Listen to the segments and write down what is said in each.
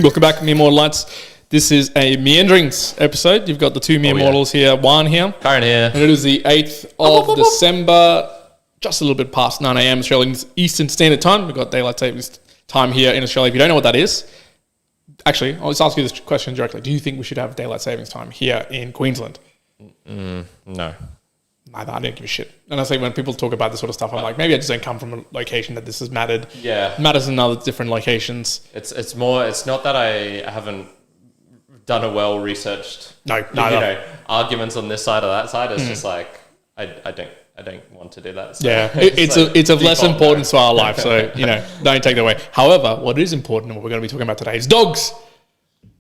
Welcome back, Mere Mortalites. This is a Meanderings episode. You've got the two Mere Mortals here, Juan here. Kyrin here. And it is the 8th of December, just a little bit past 9 a.m. Australian Eastern Standard Time. We've got daylight savings time here in Australia. If you don't know what that is, actually, I'll just ask you this question directly. Do you think we should have daylight savings time here in Queensland? No. I don't give a shit. And I say when people talk about this sort of stuff, I'm like, maybe I just don't come from a location that this has mattered. Yeah. It matters in other different locations. It's not that I haven't done a well researched arguments on this side or that side. It's just like I don't want to do that. So yeah, it's of less importance to our life. So don't take that away. However, what is important and what we're going to be talking about today is dogs.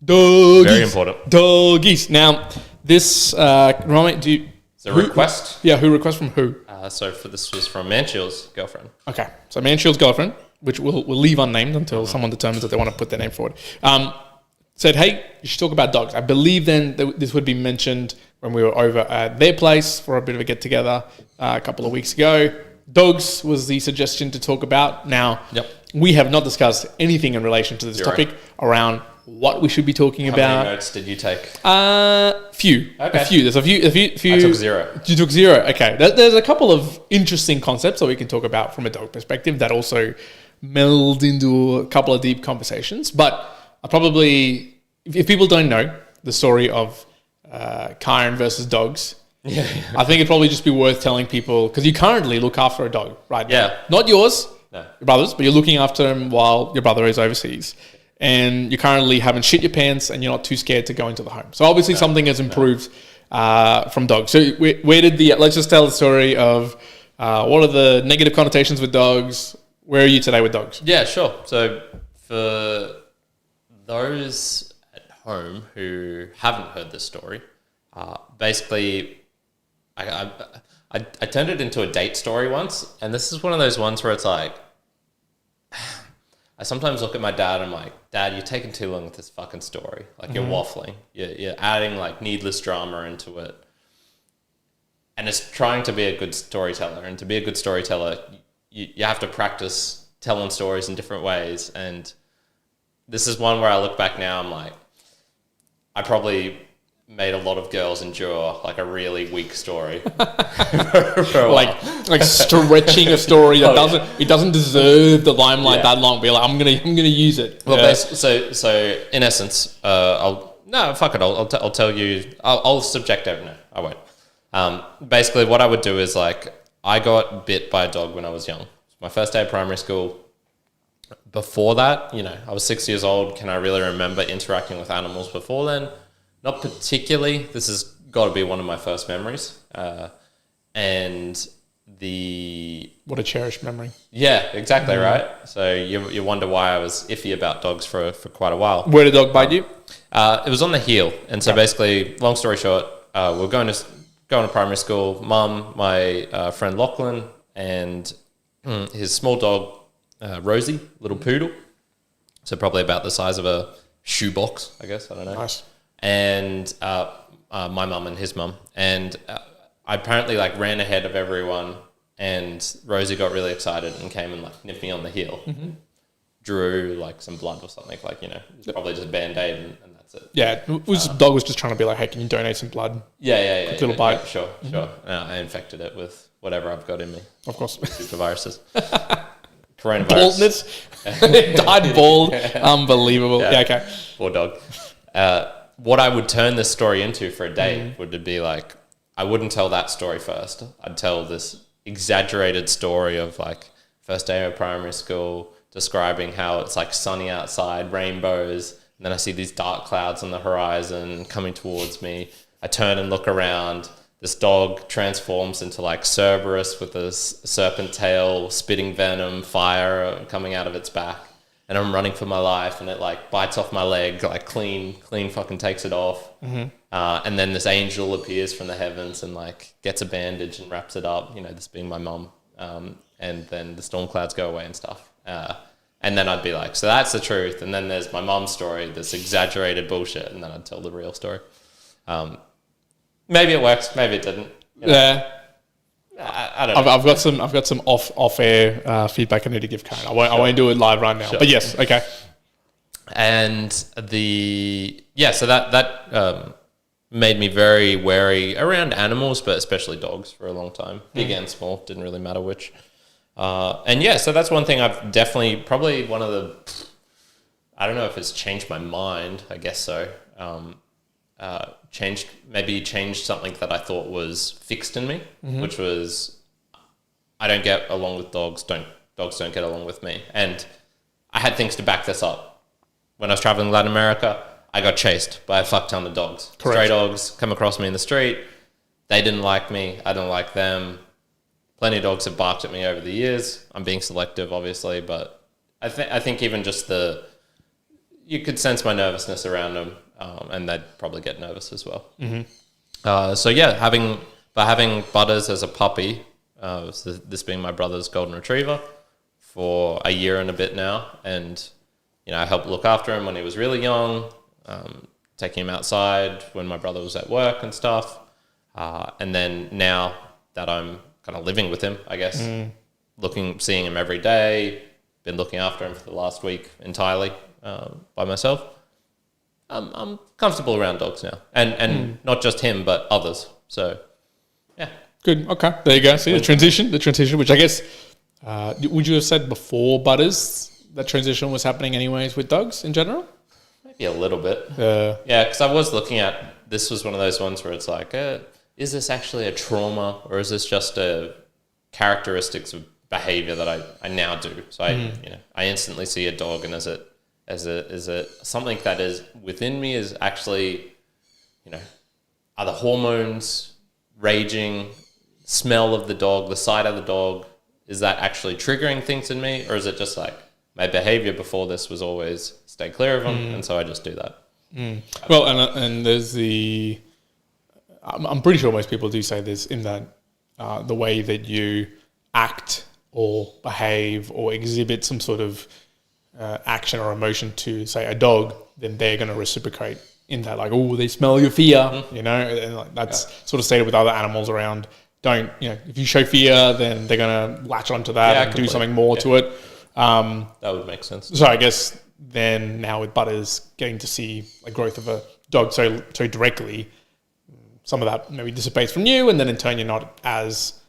Doggies. Very important. Doggies. Now, this It's a request. Yeah, who request from who? So this was from Manshield's girlfriend. Okay, so Manshield's girlfriend, which we'll leave unnamed until someone determines that they want to put their name forward, said, hey, you should talk about dogs. I believe then this would be mentioned when we were over at their place for a bit of a get-together a couple of weeks ago. Dogs was the suggestion to talk about. Now, we have not discussed anything in relation to this topic around what we should be talking about. How many notes did you take? Few. Okay. A few. There's a few. I took 0. You took 0. Okay. There's a couple of interesting concepts that we can talk about from a dog perspective that also meld into a couple of deep conversations. But I probably, if people don't know the story of Kyrin versus dogs, I think it'd probably just be worth telling people, because you currently look after a dog right now. Yeah. Not yours, no. your brother's, but you're looking after him while your brother is overseas. And you currently haven't shit your pants and you're not too scared to go into the home. So obviously something has improved from dogs. So let's just tell the story of what are the negative connotations with dogs? Where are you today with dogs? Yeah, sure. So for those at home who haven't heard this story, basically I turned it into a date story once. And this is one of those ones where it's like, I sometimes look at my dad and I'm like, Dad, you're taking too long with this fucking story. Like, you're waffling. You're adding, like, needless drama into it. And it's trying to be a good storyteller. And to be a good storyteller, you have to practice telling stories in different ways. And this is one where I look back now, I'm like, I probably made a lot of girls endure, like, a really weak story. for a like stretching a story that it doesn't deserve the limelight that long. Be like, I'm gonna use it. Well, so in essence, I'll tell you. I'll subject everyone. I won't. Basically, what I would do is, like, I got bit by a dog when I was young. My first day of primary school. Before that, I was 6 years old. Can I really remember interacting with animals before then? Not particularly. This has got to be one of my first memories. And what a cherished memory. Yeah, exactly right. So you wonder why I was iffy about dogs for quite a while. Where did the dog bite you? It was on the heel. And so basically, long story short, we're going to primary school. Mum, my friend Lachlan, and his small dog, Rosie, little poodle. So probably about the size of a shoebox, I guess. I don't know. Nice. And my mum and his mum. And I apparently, like, ran ahead of everyone, and Rosie got really excited and came and, like, nipped me on the heel. Mm-hmm. Drew, like, some blood or something, like, probably just a Band-Aid and that's it. Yeah, the dog was just trying to be like, hey, can you donate some blood? Yeah. Quick little bite. Yeah, sure. I infected it with whatever I've got in me. Of course. Super viruses. Coronavirus. Baldness. It died bald. Unbelievable. Yeah, okay. Poor dog. What I would turn this story into for a date would be like, I wouldn't tell that story first. I'd tell this exaggerated story of, like, first day of primary school, describing how it's, like, sunny outside, rainbows, and then I see these dark clouds on the horizon coming towards me. I turn and look around. This dog transforms into, like, Cerberus with a serpent tail, spitting venom, fire coming out of its back. And I'm running for my life, and it, like, bites off my leg, like, clean fucking takes it off. Mm-hmm. And then this angel appears from the heavens and, like, gets a bandage and wraps it up, this being my mum. And then the storm clouds go away and stuff. And then I'd be like, so that's the truth. And then there's my mum's story, this exaggerated bullshit. And then I'd tell the real story. Maybe it works, maybe it didn't. Yeah. I don't know. I've got some off air feedback I need to give Kyrin. I won't do it live right now. Sure. But yes, okay. And so that made me very wary around animals, but especially dogs for a long time. Big and small, didn't really matter which. So that's one thing I've definitely, probably one of the, I don't know if it's changed my mind, I guess so. Changed something that I thought was fixed in me, which was, I don't get along with dogs, dogs don't get along with me. And I had things to back this up. When I was traveling Latin America, I got chased by a fuck ton of dogs. Correct. Stray dogs come across me in the street. They didn't like me. I didn't like them. Plenty of dogs have barked at me over the years. I'm being selective, obviously, but I think even just you could sense my nervousness around them, and they'd probably get nervous as well. Having Butters as a puppy, this being my brother's golden retriever, for a year and a bit now, and I helped look after him when he was really young, taking him outside when my brother was at work and stuff. And then now that I'm kind of living with him, I guess, seeing him every day, been looking after him for the last week entirely by myself. I'm comfortable around dogs now, and not just him, but others. So, yeah. Good. Okay. There you go. See the transition, which I guess, would you have said before Butters that transition was happening anyways with dogs in general? Maybe a little bit. Yeah, because I was looking at, this was one of those ones where it's like, is this actually a trauma, or is this just a characteristics of behavior that I now do? So I instantly see a dog, and is it something that is within me is actually, are the hormones raging, smell of the dog, the sight of the dog, is that actually triggering things in me, or is it just like my behavior before this was always stay clear of them, and so I just do that? Well, and there's I'm pretty sure most people do say this, in that the way that you act or behave or exhibit some sort of action or emotion to, say, a dog, then they're going to reciprocate in that, like, oh, they smell your fear, and like, that's sort of stated with other animals around. If you show fear, then they're going to latch onto that and do something more to it. That would make sense. So I guess then now with Butters getting to see a growth of a dog so directly, some of that maybe dissipates from you, and then in turn you're not as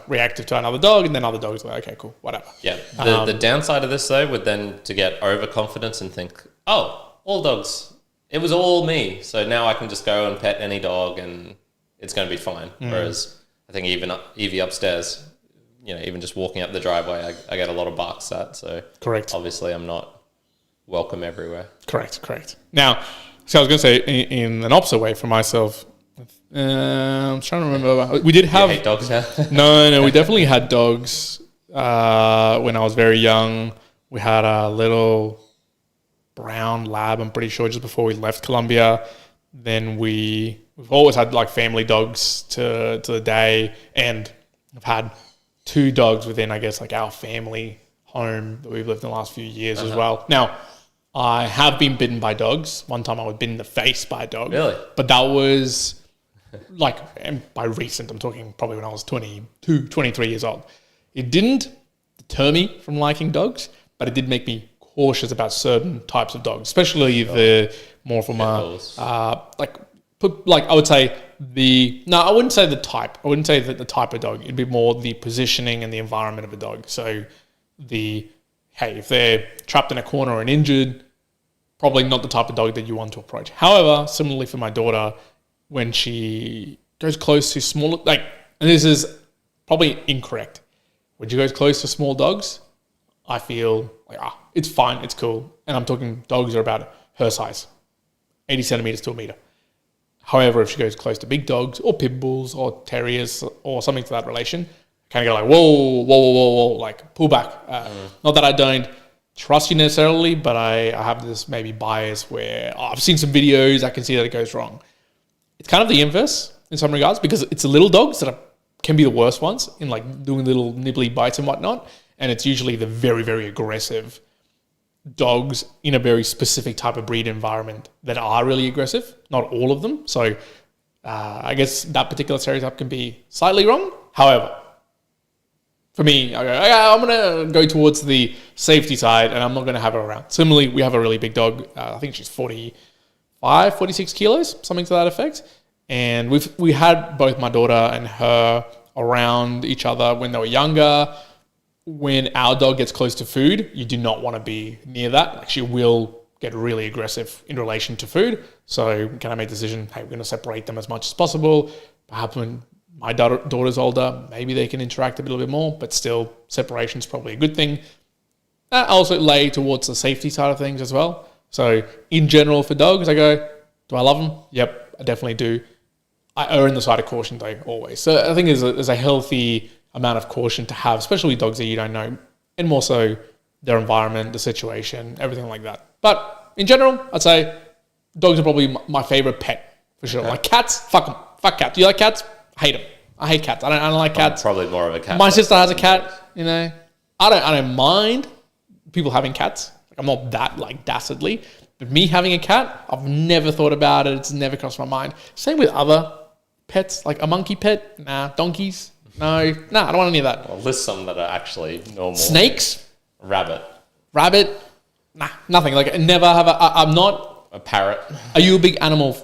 reactive to another dog, and then other dogs are like, okay, cool, whatever. Yeah. The downside of this though would then to get overconfidence and think, oh, all dogs, it was all me, so now I can just go and pet any dog and it's going to be fine. Whereas I think even Evie upstairs, even just walking up the driveway, I get a lot of barks at. So correct. Obviously, I'm not welcome everywhere. Correct. Now, so I was going to say in an opposite way for myself. I'm trying to remember. We did have. You hate dogs now? No, we definitely had dogs when I was very young. We had a little brown lab, I'm pretty sure, just before we left Colombia. Then we've always had like family dogs to the day, and I've had 2 dogs within, I guess, like our family home that we've lived in the last few years as well. Now, I have been bitten by dogs. One time I was bitten in the face by a dog. Really? But that was like, and by recent, I'm talking probably when I was 22, 23 years old. It didn't deter me from liking dogs, but it did make me cautious about certain types of dogs, especially the more from I would say I wouldn't say the type. I wouldn't say that the type of dog. It'd be more the positioning and the environment of a dog. So if they're trapped in a corner and injured, probably not the type of dog that you want to approach. However, similarly for my daughter, when she goes close to small, and this is probably incorrect, when she goes close to small dogs, I feel like, it's fine, it's cool. And I'm talking dogs are about her size, 80 centimeters to a meter. However, if she goes close to big dogs or pit bulls or terriers or something to that relation, I kind of go like, whoa, like pull back. Not that I don't trust you necessarily, but I have this maybe bias where I've seen some videos, I can see that it goes wrong. It's kind of the inverse in some regards, because it's the little dogs that can be the worst ones in like doing little nibbly bites and whatnot. And it's usually the very, very aggressive dogs in a very specific type of breed environment that are really aggressive. Not all of them. So I guess that particular stereotype can be slightly wrong. However, For me, I go, yeah, I'm going to go towards the safety side and I'm not going to have her around. Similarly, we have a really big dog. I think she's 46 kilos, something to that effect. And we had both my daughter and her around each other when they were younger. When our dog gets close to food, you do not want to be near that. Like, she will get really aggressive in relation to food. So can I make the decision, hey, we're going to separate them as much as possible. Perhaps when my daughter's older, maybe they can interact a little bit more, but still separation is probably a good thing. I also lay towards the safety side of things as well. So in general for dogs, I go, do I love them? Yep, I definitely do. I err on the side of caution though, always. So I think there's a healthy amount of caution to have, especially with dogs that you don't know, and more so their environment, the situation, everything like that. But in general, I'd say dogs are probably my favorite pet for sure. Okay. Like cats, fuck them. Fuck cats. Do you like cats? Hate them. I hate cats. I don't like cats. I'm probably more of a cat. My sister has a cat. You know, I don't mind people having cats. Like, I'm not that like dastardly, but me having a cat, I've never thought about it. It's never crossed my mind. Same with other pets, like a monkey pet. Nah, donkeys. No, I don't want any of that. Well, list some that are actually normal. Snakes. Rabbit. Nah, nothing. Like, I never have I'm not a parrot. Are you a big animal?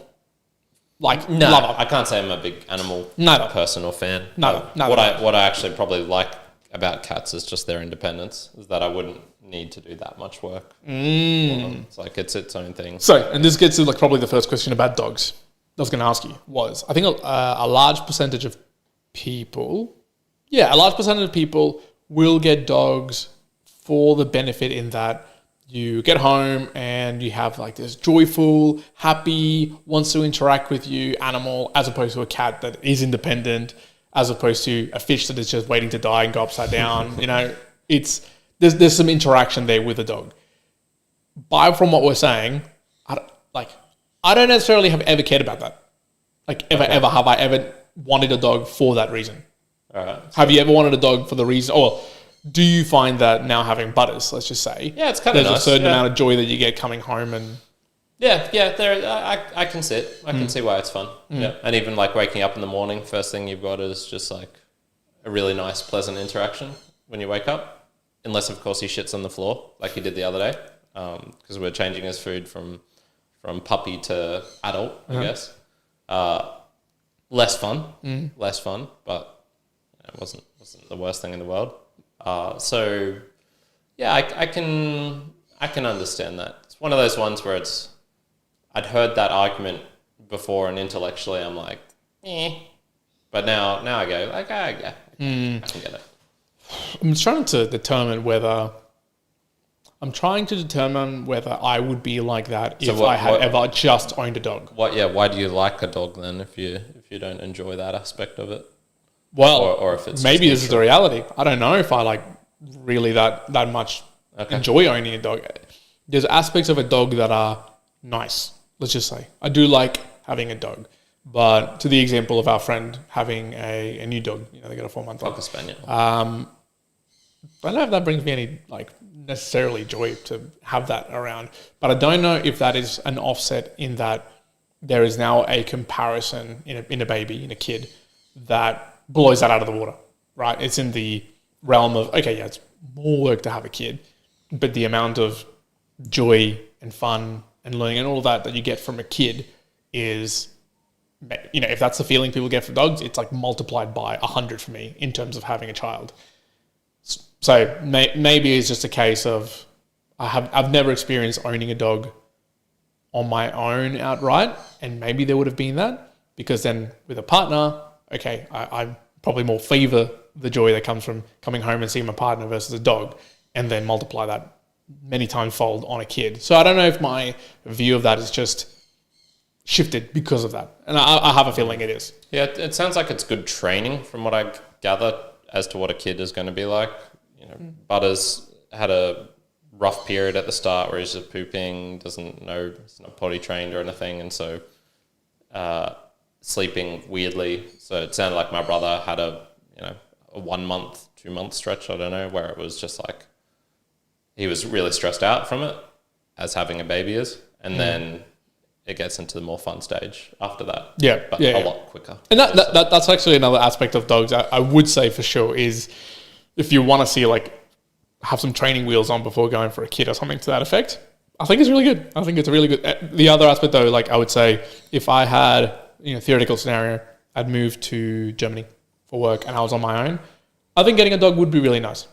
Like, no, lover? I can't say I'm a big animal person or fan. No. What I actually probably like about cats is just their independence. Is that I wouldn't need to do that much work. It's like it's its own thing. So, and this gets to like probably the first question about dogs I was going to ask you was, I think a large percentage of people, will get dogs for the benefit in that you get home and you have like this joyful, happy, wants to interact with you animal, as opposed to a cat that is independent, as opposed to a fish that is just waiting to die and go upside down. You know, there's some interaction there with a dog. But from what we're saying, I don't necessarily have ever cared about that. Like ever have I ever wanted a dog for that reason? All right. Have you ever wanted a dog for the reason? Or do you find that now having Butters, let's just say, it's kind of there's a certain amount of joy that you get coming home and I can see it. I can see why it's fun. Yeah, and even like waking up in the morning, first thing you've got is just like a really nice, pleasant interaction when you wake up. Unless of course he shits on the floor like he did the other day, because we're changing his food from puppy to adult, I guess. Less fun, but it wasn't the worst thing in the world. So yeah, I can understand that. It's one of those ones where I'd heard that argument before, and intellectually I'm like, but now I go like, yeah, I can get it. I'm trying to determine whether I would be like that if I had ever just owned a dog. Why do you like a dog then if you don't enjoy that aspect of it? Well, or if it's maybe this is the reality. I don't know if I like really that much enjoy owning a dog. There's aspects of a dog that are nice. Let's just say I do like having a dog, but to the example of our friend having a new dog, you know, they got a 4-month-old Cocker Spaniel. I don't know if that brings me any like necessarily joy to have that around, but I don't know if that is an offset in that there is now a comparison in a baby, in a kid, that blows that out of the water, right? It's in the realm of, okay, yeah, it's more work to have a kid, but the amount of joy and fun and learning and all of that you get from a kid is, you know, if that's the feeling people get from dogs, it's like multiplied by 100 for me in terms of having a child. So maybe it's just a case of I've never experienced owning a dog on my own outright, and maybe there would have been that, because then with a partner, okay, I probably more favor the joy that comes from coming home and seeing my partner versus a dog, and then multiply that many times fold on a kid. So I don't know if my view of that is just shifted because of that, and I have a feeling it is. Yeah, it sounds like it's good training from what I gather as to what a kid is going to be like. You know, Butters had a rough period at the start where he's just pooping, doesn't know, he's not potty trained or anything, and so sleeping weirdly. So it sounded like my brother had a 1 month, 2 month stretch, I don't know, where it was just like he was really stressed out from it, as having a baby is, and then it gets into the more fun stage after that. Yeah, but a lot quicker. And that's actually another aspect of dogs I would say for sure is if you want to see like have some training wheels on before going for a kid or something to that effect, I think it's really good. I think it's a really good. The other aspect though, like I would say, if I had, theoretical scenario, I'd move to Germany for work and I was on my own, I think getting a dog would be really nice.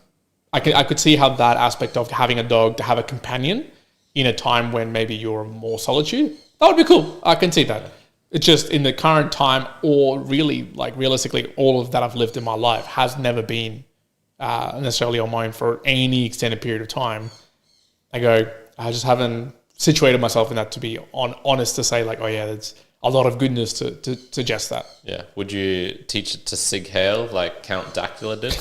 I could see how that aspect of having a dog to have a companion in a time when maybe you're more solitude, that would be cool. I can see that. It's just in the current time, or really like realistically, all of that I've lived in my life has never been necessarily on my own for any extended period of time. I just haven't situated myself in that to be honest to say like, oh yeah, there's a lot of goodness to suggest that. Yeah. Would you teach it to Sig Heil like Count Dacula did?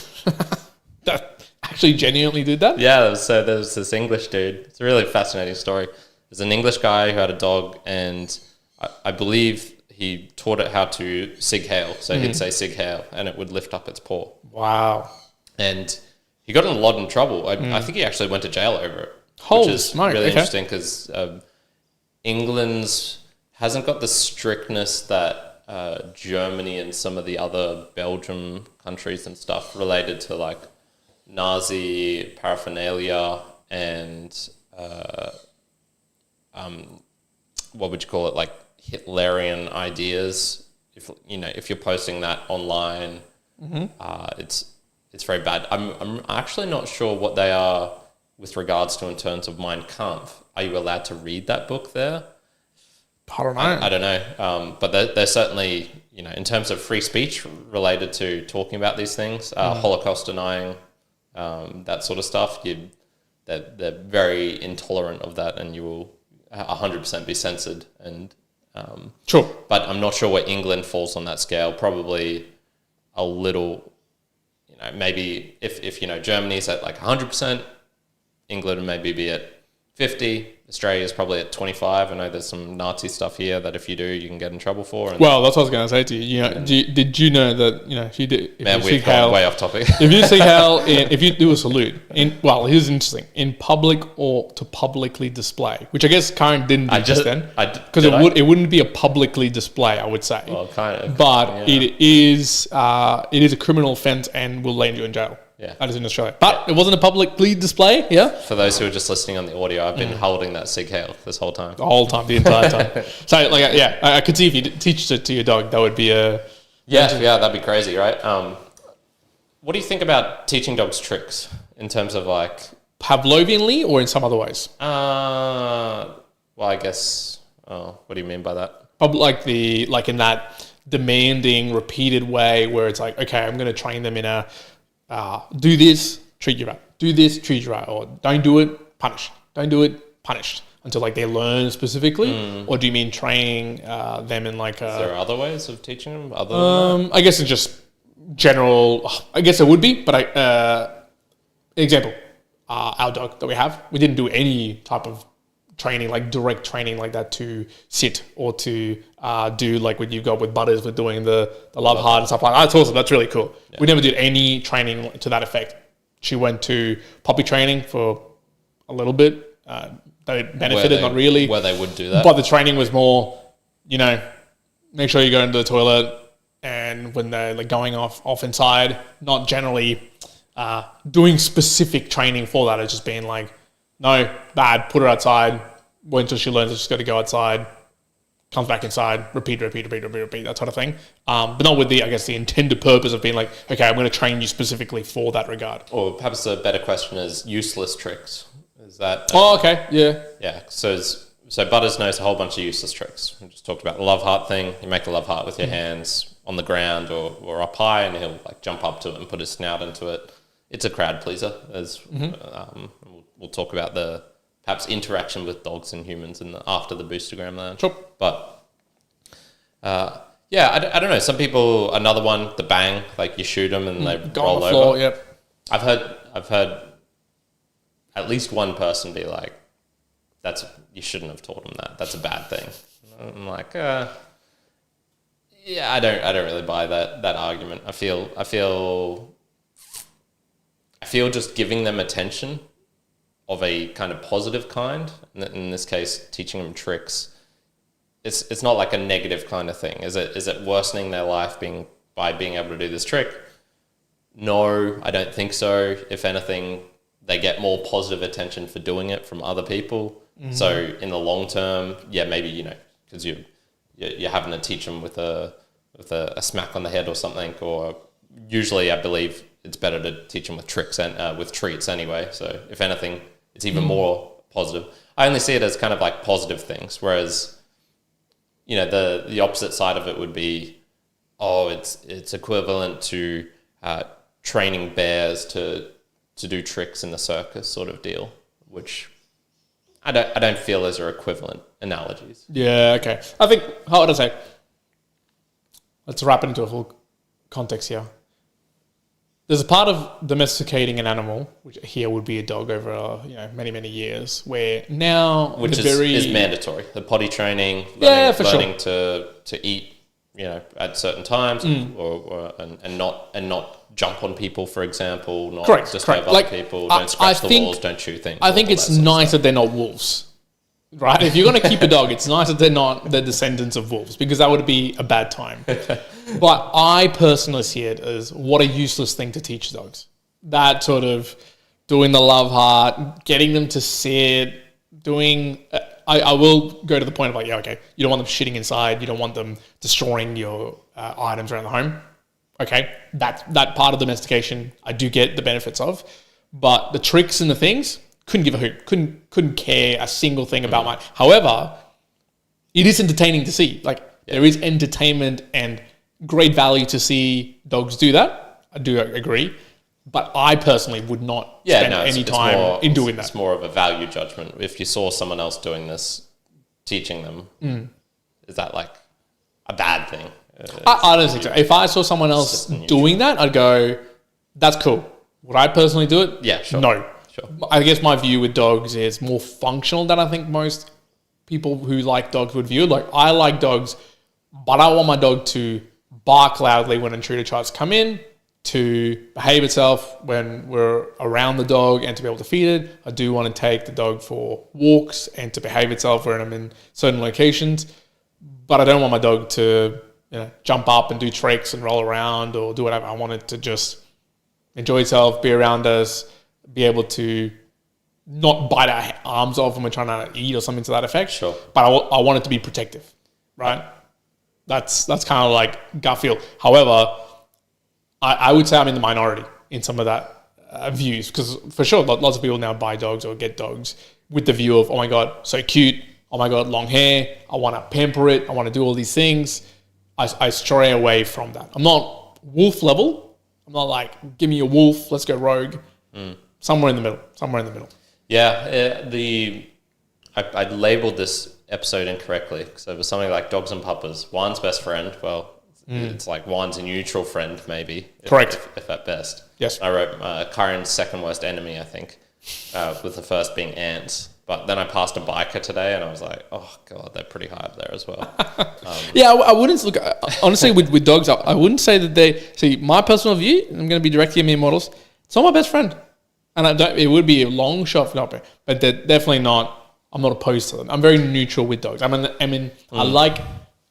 That actually genuinely did that? Yeah. So there was this English dude. It's a really fascinating story. There's an English guy who had a dog, and I believe he taught it how to Sig Heil. So he'd say Sig Heil and it would lift up its paw. Wow. And he got in a lot of trouble. I think he actually went to jail over it. Holy which is smoke, really okay. interesting because England's hasn't got the strictness that Germany and some of the other Belgium countries and stuff related to like Nazi paraphernalia and what would you call it, like Hitlerian ideas. If you're posting that online, it's very bad. I'm actually not sure what they are with regards to in terms of Mein Kampf. Are you allowed to read that book there? I don't know. I don't know. But they're certainly, in terms of free speech related to talking about these things, Holocaust denying, that sort of stuff, they're very intolerant of that, and you will 100% be censored. And sure. But I'm not sure where England falls on that scale. Probably a little, maybe if Germany's at like 100%, England maybe be at 50. Australia's probably at 25. I know there's some Nazi stuff here that if you do, you can get in trouble for. Well, that's what I was going to say to you. Did you know that if you do, We've gone way off topic. If you Sig Heil, if you do a salute, here's interesting: in public or to publicly display, which I guess Kyrin didn't do just then, because it wouldn't be a publicly display, I would say. Well, kind of, but yeah. It is a criminal offence and will land you in jail. Yeah. That is in Australia. But it wasn't a publicly display, yeah? For those who are just listening on the audio, I've been holding that Sig Heil this whole time. The whole time, the entire time. So, I could see if you teach it to your dog, that would be a... Yeah, that'd be crazy, right? What do you think about teaching dogs tricks in terms of like... Pavlovianly or in some other ways? Well, I guess... Oh, what do you mean by that? Like in that demanding, repeated way where it's like, okay, I'm going to train them in a... do this, treat you right. Do this, treat you right. Or don't do it, punish. Don't do it, punished. Until like they learn specifically. Or do you mean training them in like Is there other ways of teaching them other than that? I guess it's just general. I guess it would be, but example, our dog that we have, we didn't do any type of training, like direct training like that to sit or to do like what you've got with Butters with doing the love heart and stuff like that. That's awesome. That's really cool. Yeah. We never did any training to that effect. She went to puppy training for a little bit. They benefited, not really. Where they would do that. But the training was more, make sure you go into the toilet, and when they're like going off inside, not generally doing specific training for that. It's just being like, no, bad, put her outside, wait until she learns that she's got to go outside, comes back inside, repeat, that sort of thing. But not with the intended purpose of being like, okay, I'm going to train you specifically for that regard. Or perhaps a better question is useless tricks. Is that... okay, yeah. Yeah, so Butters knows a whole bunch of useless tricks. We just talked about the love heart thing. You make a love heart with your hands on the ground or up high, and he'll like jump up to it and put his snout into it. It's a crowd pleaser. We'll talk about the perhaps interaction with dogs and humans after the Boostagram Lounge. Sure. But I don't know. Some people, another one, the bang, like you shoot them and they go roll on the over. floor, yep. I've heard at least one person be like, you shouldn't have taught them that. That's a bad thing. I'm like, I don't really buy that argument. I feel just giving them attention of a kind of positive kind, in this case, teaching them tricks, it's not like a negative kind of thing. Is it worsening their life by being able to do this trick? No, I don't think so. If anything, they get more positive attention for doing it from other people. So in the long term, yeah, maybe, because you're having to teach them with a smack on the head or something, or usually I believe it's better to teach them with tricks and with treats anyway. So if anything, it's even more positive. I only see it as kind of like positive things, whereas the opposite side of it would be, it's equivalent to training bears to do tricks in the circus sort of deal, which I don't feel those are equivalent analogies. Yeah, okay. I think, how would I say? Let's wrap it into a full context here. There's a part of domesticating an animal, which here would be a dog over many, many years, where now which is mandatory. The potty training, learning to eat, at certain times, and not jump on people, for example, not disturb other people, don't scratch the walls, don't chew things. I think it's nice that they're not wolves, right? If you're going to keep a dog, it's nice that they're not the descendants of wolves, because that would be a bad time. But I personally see it as what a useless thing to teach dogs. That sort of doing the love heart, getting them to sit, doing... I will go to the point of you don't want them shitting inside, you don't want them destroying your items around the home. Okay, that part of domestication I do get the benefits of, but the tricks and the things, couldn't give a hoot, couldn't care a single thing about mine. However, it is entertaining to see. There is entertainment and great value to see dogs do that. I do agree, but I personally would not spend any time in doing that. It's more of a value judgment. If you saw someone else doing this, teaching them, is that a bad thing? I don't think so. If I saw someone else doing that, I'd go, that's cool. Would I personally do it? Yeah, sure. No. Sure. I guess my view with dogs is more functional than I think most people who like dogs would view. I like dogs, but I want my dog to bark loudly when intruder tries to come in, to behave itself when we're around the dog and to be able to feed it. I do want to take the dog for walks and to behave itself when I'm in certain locations, but I don't want my dog to jump up and do tricks and roll around or do whatever. I want it to just enjoy itself, be around us, be able to not bite our arms off when we're trying to eat or something to that effect. Sure. But I want it to be protective, right? That's kind of gut feel. However, I would say I'm in the minority in some of that views, because for sure, lots of people now buy dogs or get dogs with the view of, oh my God, so cute. Oh my God, long hair. I want to pamper it. I want to do all these things. I stray away from that. I'm not wolf level. I'm not give me a wolf, let's go rogue. Somewhere in the middle. Yeah, I labeled this episode incorrectly, because it was something like dogs and puppers. Juan's best friend. Well, it's Juan's a neutral friend, maybe. Correct. If at best. Yes. I wrote Kyrin's second worst enemy, I think, with the first being ants. But then I passed a biker today, and I was like, oh, God, they're pretty high up there as well. I wouldn't look... Honestly, with dogs, I wouldn't say that they... See, my personal view, I'm going to be directly at me models, it's not my best friend. And it would be a long shot for not, but they're definitely not... I'm not opposed to them. I'm very neutral with dogs. I I like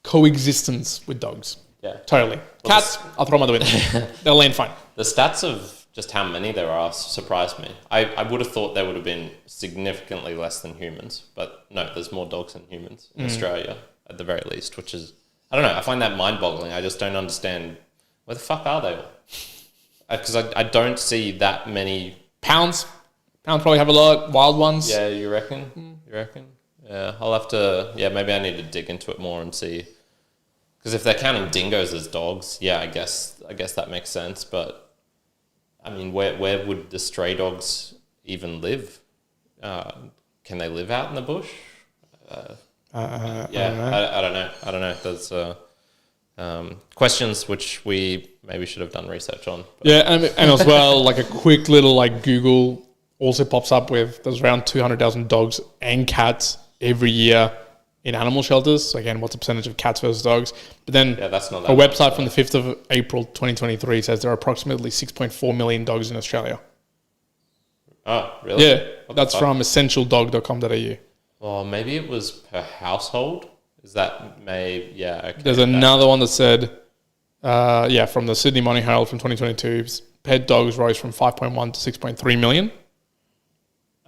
coexistence with dogs. Yeah. Totally. Cats, I'll throw them out the window. They'll land fine. The stats of just how many there are surprised me. I would have thought there would have been significantly less than humans, but no, there's more dogs than humans in Australia at the very least, which is, I don't know, I find that mind-boggling. I just don't understand, where the fuck are they all? Because I don't see that many... Pounds probably have a lot. Wild ones. Yeah, you reckon? You reckon? Yeah, I'll have to... Yeah, maybe I need to dig into it more and see. Because if they're counting dingoes as dogs, yeah, I guess that makes sense. But I mean, where would the stray dogs even live? Can they live out in the bush? I don't know. There's questions which we maybe should have done research on. But. Yeah, and as well, a quick little Google also pops up with there's around 200,000 dogs and cats every year in animal shelters. So again, what's the percentage of cats versus dogs? But then that's not that a website from the 5th of April 2023 says there are approximately 6.4 million dogs in Australia. Oh, really? Yeah, that's from essentialdog.com.au. Well, maybe it was per household. Is that okay. There's another one that said, from the Sydney Morning Herald from 2022, pet dogs rose from 5.1 to 6.3 million.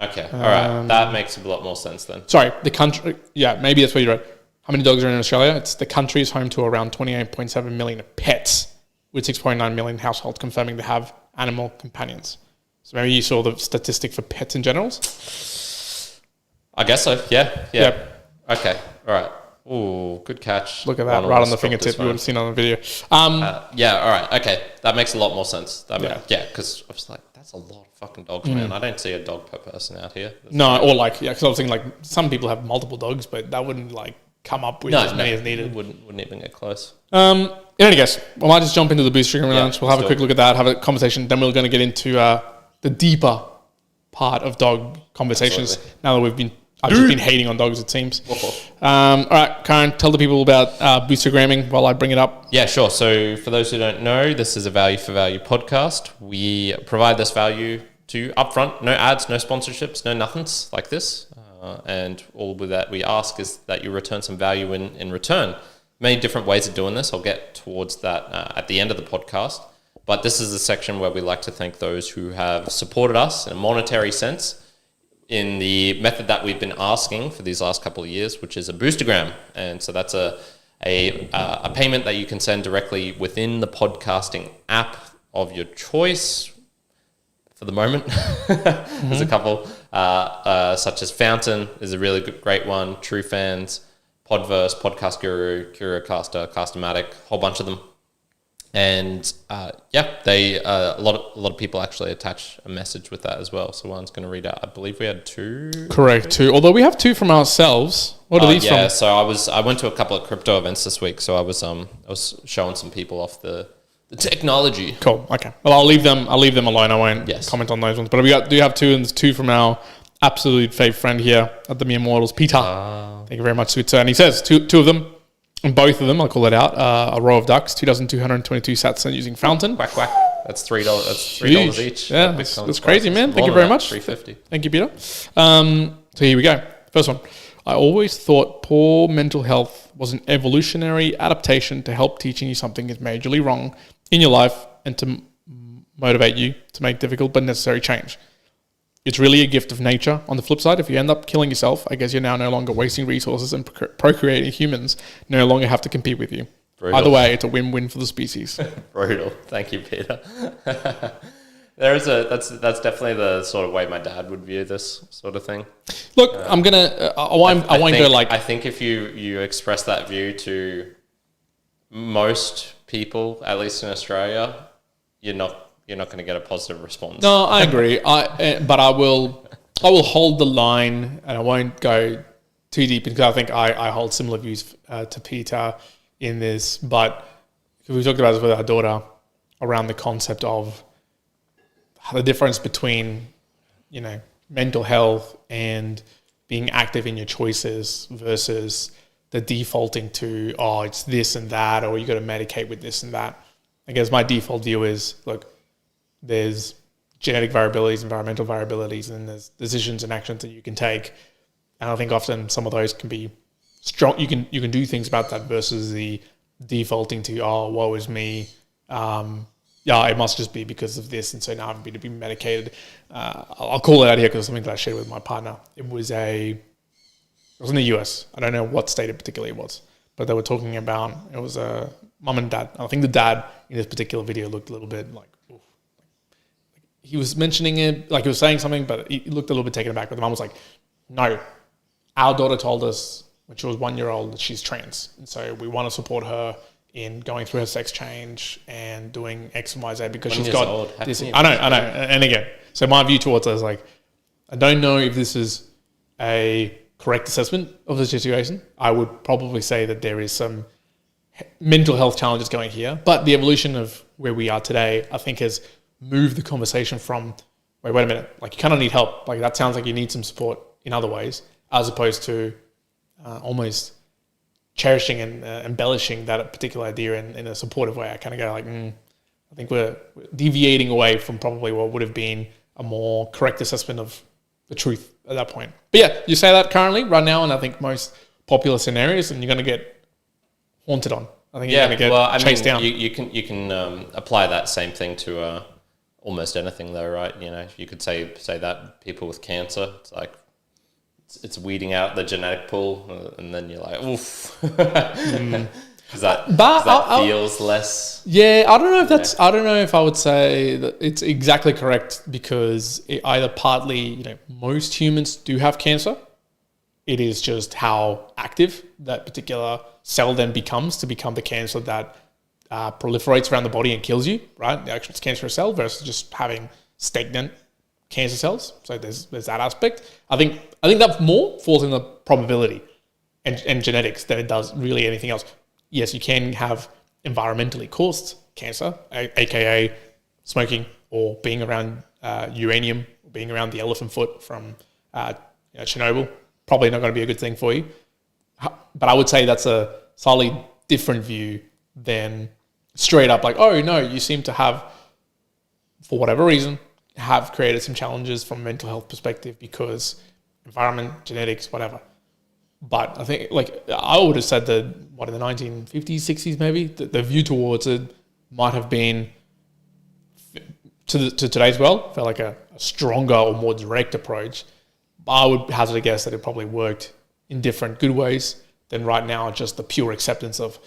Okay, all right. That makes a lot more sense then. Sorry, the country. Yeah, maybe that's what you read. How many dogs are in Australia? It's the country is home to around 28.7 million pets, with 6.9 million households confirming they have animal companions. So maybe you saw the statistic for pets in general. I guess so. Yeah. Yep. Okay. All right. Ooh, good catch. Look at that, right on the fingertip. You would have seen on the video. Yeah. All right. Okay, that makes a lot more sense. Because I was like, that's a lot of fucking dogs, man. I don't see a dog per person out here. Because I was thinking like some people have multiple dogs, but that wouldn't like come up with as many as needed. Wouldn't even get close. In any case, we might just jump into the Boostagram Lounge. We'll have a quick look at that, have a conversation. Then we're going to get into the deeper part of dog conversations. Absolutely. Now that I've just been hating on dogs, it seems. All right, Kyrin, tell the people about Boostagramming while I bring it up. Yeah, sure. So for those who don't know, this is a value for value podcast. We provide this value to upfront, no ads, no sponsorships, no nothings like this. And all with that we ask is that you return some value in return. Many different ways of doing this. I'll get towards that at the end of the podcast. But this is the section where we like to thank those who have supported us in a monetary sense in the method that we've been asking for these last couple of years, which is a Boostagram. And so that's a payment that you can send directly within the podcasting app of your choice. For the moment, there's a couple, such as Fountain is a really great one, True Fans, Podverse, Podcast Guru, Curiocaster, Castomatic, whole bunch of them. And they a lot of people actually attach a message with that as well. So one's going to read out. I believe we had two. Correct, two. Although we have two from ourselves. What are these from? Yeah, so I went to a couple of crypto events this week. So I was showing some people off the technology. Cool. Okay. Well, I'll leave them alone. I won't comment on those ones. But do have two, and there's two from our absolute fave friend here at the Mere Mortals, Petar. Thank you very much, sweet sir. And he says two of them. And both of them, I'll call it out, a row of ducks, 2,222 sats using Fountain. Quack, quack. That's $3. That's $3 each. Yeah, that's crazy, man. Thank you very much. $3.50. Thank you, Peter. So here we go. First one. I always thought poor mental health was an evolutionary adaptation to help teaching you something is majorly wrong in your life and to motivate you to make difficult but necessary change. It's really a gift of nature. On the flip side, if you end up killing yourself, I guess you're now no longer wasting resources and procreating humans no longer have to compete with you. Brutal. Either way, it's a win-win for the species. Brutal. Thank you, Peter. That's definitely the sort of way my dad would view this sort of thing. Look, I won't go like... I think if you express that view to most people, at least in Australia, you're not going to get a positive response. No, I agree. But I will hold the line, and I won't go too deep because I think I hold similar views to Peter in this. But we talked about this with our daughter around the concept of the difference between mental health and being active in your choices versus the defaulting to it's this and that, or you got to medicate with this and that. I guess my default view is look. There's genetic variabilities, environmental variabilities, and there's decisions and actions that you can take. And I think often some of those can be strong. You can do things about that versus the defaulting to woe is me. It must just be because of this, and so now I'm going to be medicated. I'll call it out here because it's something that I shared with my partner. It was in the US. I don't know what state it particularly was, but they were talking about it was a mum and dad. I think the dad in this particular video looked a little bit like. He was mentioning it, like he was saying something, but he looked a little bit taken aback. But the mum was like, no, our daughter told us when she was 1 year old that she's trans. And so we want to support her in going through her sex change and doing X and Y, Z because she's got this. I know. And again, so my view towards it is like, I don't know if this is a correct assessment of the situation. I would probably say that there is some mental health challenges going here, but the evolution of where we are today, I think has move the conversation from, wait a minute, like you kind of need help. Like that sounds like you need some support in other ways, as opposed to almost cherishing and embellishing that particular idea in a supportive way. I kind of go like, I think we're deviating away from probably what would have been a more correct assessment of the truth at that point. But yeah, you say that currently, right now, and I think most popular scenarios, and you're going to get haunted on. I think you're going to get chased down. You can apply that same thing to almost anything though, right? You know, you could say that people with cancer, it's like it's weeding out the genetic pool, and then you're like, oof. Because that feels less. Yeah, I don't know if that's. I don't know if I would say that it's exactly correct, because it either partly, most humans do have cancer. It is just how active that particular cell then becomes to become the cancer that proliferates around the body and kills you, right? The actual cancerous cell versus just having stagnant cancer cells. So there's that aspect. I think that more falls in the probability and genetics than it does really anything else. Yes, you can have environmentally caused cancer, aka smoking or being around uranium, or being around the elephant foot from Chernobyl. Probably not going to be a good thing for you. But I would say that's a slightly different view than straight up like, oh no, you seem to have, for whatever reason, have created some challenges from a mental health perspective because environment, genetics, whatever. But I think, I would have said that, in the 1950s, 60s maybe, the view towards it might have been, to today's world, felt like a stronger or more direct approach. But I would hazard a guess that it probably worked in different good ways than right now, just the pure acceptance of,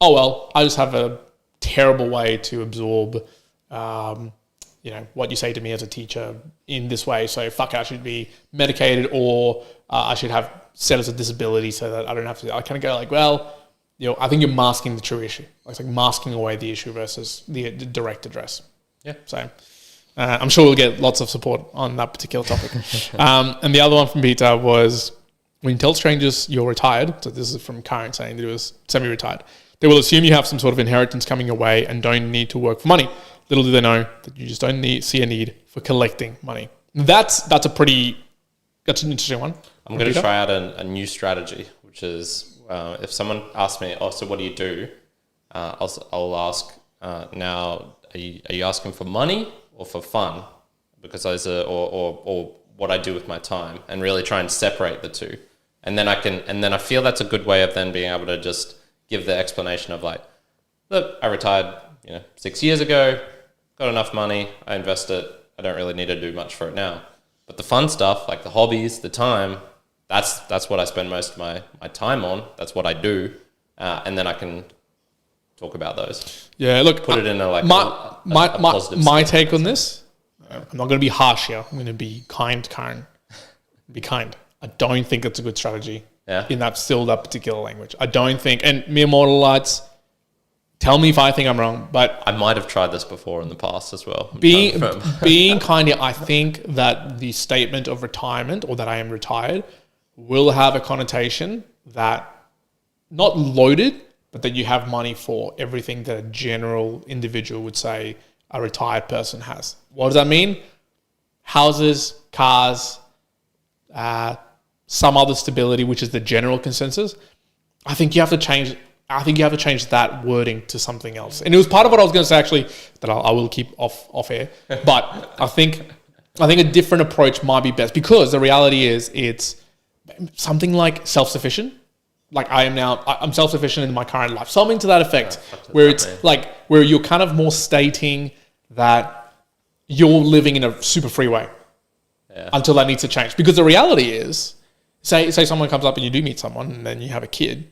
oh, well, I just have a terrible way to absorb, what you say to me as a teacher in this way. So fuck it, I should be medicated, or I should have set as a disability so that I don't have to. I kind of go like, well, I think you're masking the true issue. It's like masking away the issue versus the direct address. Yeah. So I'm sure we'll get lots of support on that particular topic. And the other one from Petar was, when you tell strangers you're retired, so this is from Kyrin saying that he was semi-retired, they will assume you have some sort of inheritance coming your way and don't need to work for money. Little do they know that you just don't see a need for collecting money. That's an interesting one. I'm going to try out a new strategy, which is if someone asks me, oh, so what do you do? I'll ask, now, are you asking for money or for fun? Because or what I do with my time, and really try and separate the two. And then I feel that's a good way of then being able to just give the explanation of like, look, I retired, 6 years ago, got enough money, I invest it, I don't really need to do much for it now. But the fun stuff, like the hobbies, the time, that's what I spend most of my time on. That's what I do. And then I can talk about those. Yeah, look, put it in a positive my take on this, I'm not going to be harsh here. I'm going to be kind, Kyrin. Be kind. I don't think it's a good strategy in that particular language. I don't think, and mere mortalites, tell me if I think I'm wrong, but I might have tried this before in the past as well. Being kind of, I think that the statement of retirement, or that I am retired, will have a connotation that, not loaded, but that you have money for everything that a general individual would say a retired person has. What does that mean? Houses, cars, some other stability, which is the general consensus. I think you have to change that wording to something else. And it was part of what I was going to say, actually, that I will keep off air. But I think a different approach might be best, because the reality is it's something like self-sufficient. Like I'm self-sufficient in my current life. Something to that effect, where it's where you're kind of more stating that you're living in a super free way until that needs to change. Because the reality is, say someone comes up and you do meet someone and then you have a kid,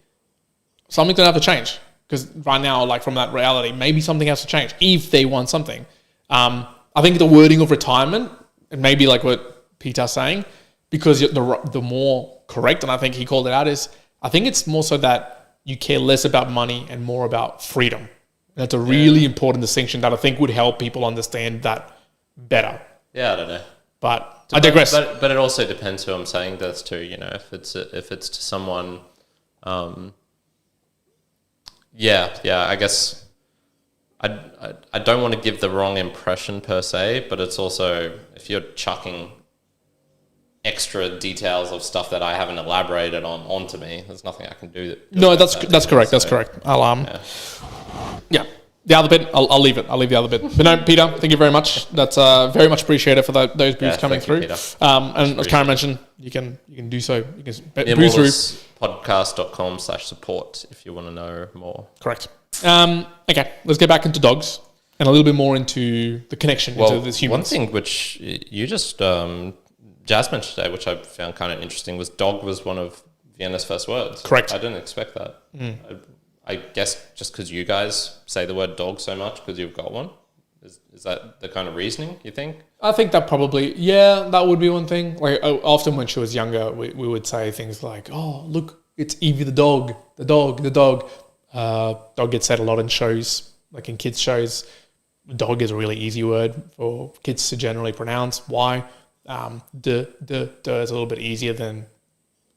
something's going to have to change. Because right now, from that reality, maybe something has to change if they want something. I think the wording of retirement, and maybe like what Petar's saying, because the more correct, and I think he called it out, is I think it's more so that you care less about money and more about freedom. And that's a really important distinction that I think would help people understand that better. Yeah, I don't know. But I digress. But it also depends who I'm saying this to. If it's to someone, I guess I don't want to give the wrong impression per se, but it's also, if you're chucking extra details of stuff that I haven't elaborated on onto me, there's nothing I can do. That's correct. That's correct. I'll the other bit, I'll leave it. I'll leave the other bit. But no, Petar, thank you very much. That's very much appreciated for those boosts coming through. And as Kyrin mentioned, you can do so. You can boost through podcast.com/support if you want to know more. Correct. Okay, let's get back into dogs. and a little bit more into the connection into this humans. One thing which you just Jazz mentioned today, which I found kind of interesting, was dog was one of Vienna's first words. Correct. I didn't expect that. I guess just because you guys say the word dog so much because you've got one. Is that the kind of reasoning you think? I think that probably, that would be one thing. Like often when she was younger, we would say things like, "Oh, look, it's Evie the dog, the dog, the dog." Dog gets said a lot in shows, like in kids' shows. Dog is a really easy word for kids to generally pronounce. Why? D is a little bit easier than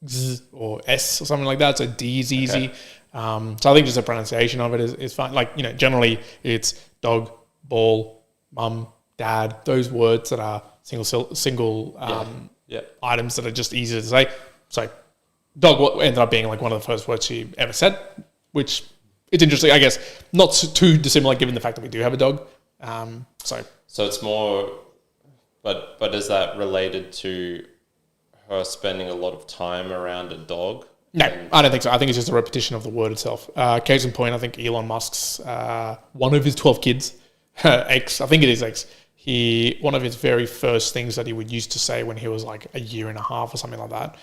Z or S or something like that. So D is easy. Okay. So I think just the pronunciation of it is fine. Like, generally it's dog, ball, mum, dad, those words that are single items that are just easy to say. So dog ended up being like one of the first words she ever said, which it's interesting, I guess, not too dissimilar given the fact that we do have a dog. So it's more, but is that related to her spending a lot of time around a dog? No, I don't think so. I think it's just a repetition of the word itself. Case in point, I think Elon Musk's, one of his 12 kids, X, I think it is X, one of his very first things that he would used to say when he was like a year and a half or something like that,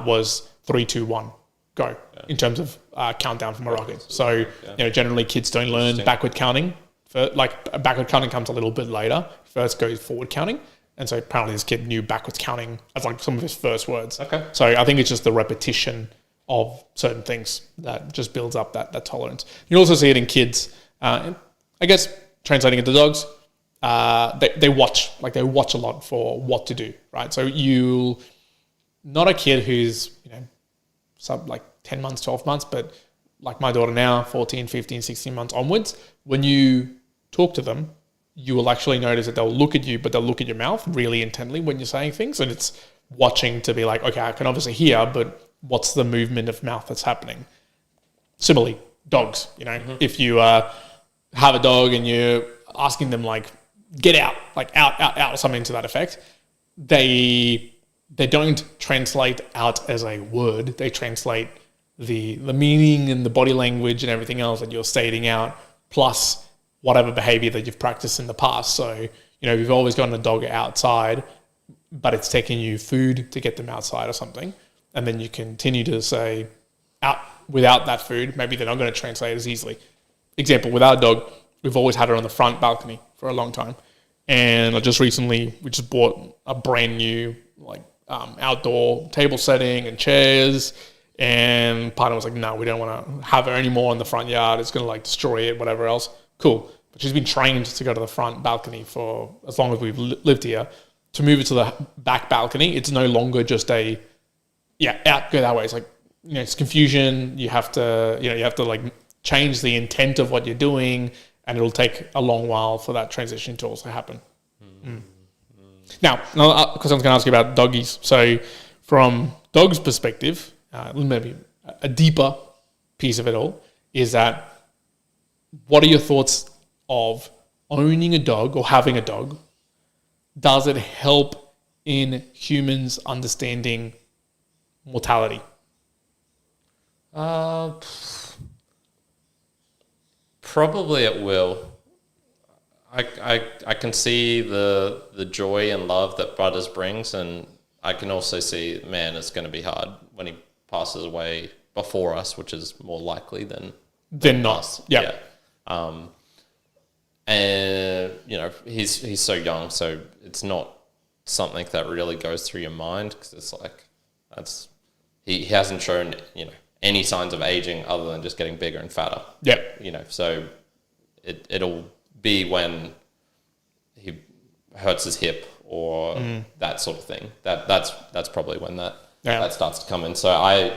was 3, 2, 1, go, in terms of countdown from a rocket. So, generally kids don't learn backward counting. Backward counting comes a little bit later. First goes forward counting. And so apparently this kid knew backwards counting as like some of his first words. Okay. So I think it's just the repetition of certain things that just builds up that tolerance. You also see it in kids. I guess translating into dogs, they watch a lot for what to do, right? So not a kid who's, sub like 10 months, 12 months, but like my daughter now, 14, 15, 16 months onwards, when you talk to them, you will actually notice that they'll look at you, but they'll look at your mouth really intently when you're saying things. And it's watching to be like, okay, I can obviously hear, but what's the movement of mouth that's happening? Similarly, dogs, if you have a dog and you're asking them like, get out, like out, or something to that effect, they don't translate out as a word. They translate the meaning and the body language and everything else that you're stating out, plus whatever behavior that you've practiced in the past. So, you've always gotten a dog outside, but it's taking you food to get them outside or something. And then you continue to say out without that food, maybe they're not going to translate as easily. Example, with our dog, we've always had her on the front balcony for a long time. And we just bought a brand new, outdoor table setting and chairs. And partner was like, no, we don't want to have her anymore in the front yard. It's going to destroy it, whatever else. Cool. But she's been trained to go to the front balcony for as long as we've lived here. To move it to the back balcony, it's no longer just out, go that way. It's it's confusion. You have to, change the intent of what you're doing, and it'll take a long while for that transition to also happen. Now, because I'm going to ask you about doggies. So from dogs' perspective, maybe a deeper piece of it all is that, what are your thoughts of owning a dog or having a dog? Does it help in humans understanding mortality? Probably it will. I can see the joy and love that Butters brings, and I can also see, man, it's going to be hard when he passes away before us, which is more likely than not. Us. Yeah. And he's so young, so it's not something that really goes through your mind, because it's like he hasn't shown any signs of aging other than just getting bigger and fatter. So it'll be when he hurts his hip or that sort of thing. That's probably when that starts to come in. So I